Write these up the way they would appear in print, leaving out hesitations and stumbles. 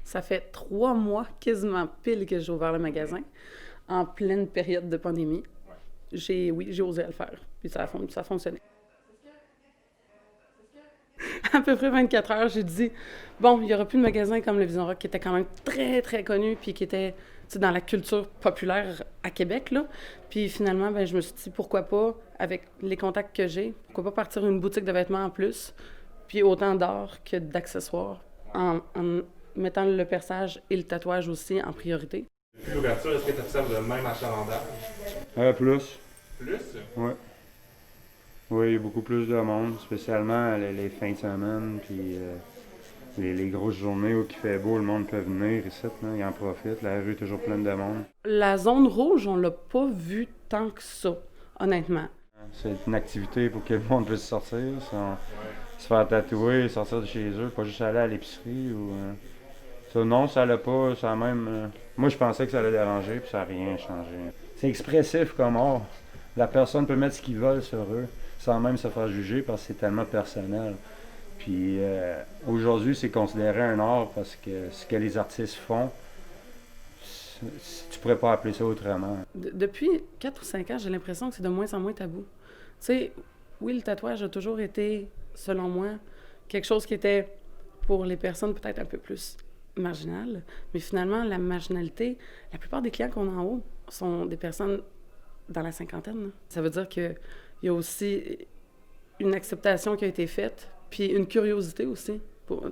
Ça fait 3 mois quasiment pile que j'ai ouvert le magasin, en pleine période de pandémie. J'ai osé le faire, puis ça a fonctionné. À peu près 24 heures, j'ai dit, bon, il n'y aura plus de magasin comme le Vision Rock, qui était quand même très, très connu, puis qui était dans la culture populaire à Québec, là. Puis finalement, ben, je me suis dit, pourquoi pas, avec les contacts que j'ai, pourquoi pas partir une boutique de vêtements en plus, puis autant d'art que d'accessoires, en mettant le perçage et le tatouage aussi en priorité. Depuis l'ouverture, est-ce que tu observes le même achalandage? Plus. Plus? Ouais. Oui, il y a beaucoup plus de monde, spécialement les fins de semaine, puis les grosses journées où il fait beau, le monde peut venir ici, là, il en profite, la rue est toujours pleine de monde. La zone rouge, on l'a pas vue tant que ça, honnêtement. C'est une activité pour que le monde puisse sortir, se faire tatouer, sortir de chez eux, pas juste aller à l'épicerie ou... Ça, non, ça allait pas, ça a même... moi, je pensais que ça allait déranger, puis ça n'a rien changé. C'est expressif comme art. La personne peut mettre ce qu'ils veulent sur eux, sans même se faire juger, parce que c'est tellement personnel. Puis aujourd'hui, c'est considéré un art parce que ce que les artistes font, tu pourrais pas appeler ça autrement. Depuis 4 ou 5 ans, j'ai l'impression que c'est de moins en moins tabou. Tu sais, oui, le tatouage a toujours été, selon moi, quelque chose qui était pour les personnes peut-être un peu plus marginales, mais finalement, la marginalité, la plupart des clients qu'on a en haut sont des personnes dans la cinquantaine, là. Ça veut dire qu'il y a aussi une acceptation qui a été faite, puis une curiosité aussi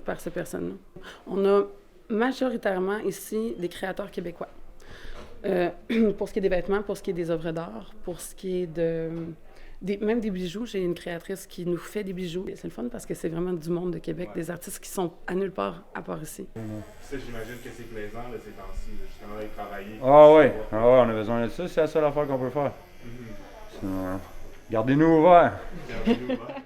par ces personnes-là. On a majoritairement ici des créateurs québécois. Pour ce qui est des vêtements, pour ce qui est des œuvres d'art, pour ce qui est même des bijoux. J'ai une créatrice qui nous fait des bijoux. C'est le fun parce que c'est vraiment du monde de Québec, des artistes qui sont à nulle part à part ici. Ça, j'imagine que c'est plaisant là, ces temps-ci, là, justement, de travailler. On a besoin de ça, c'est la seule affaire qu'on peut faire. Sinon, gardez-nous ouverts. Gardez-nous ouverts.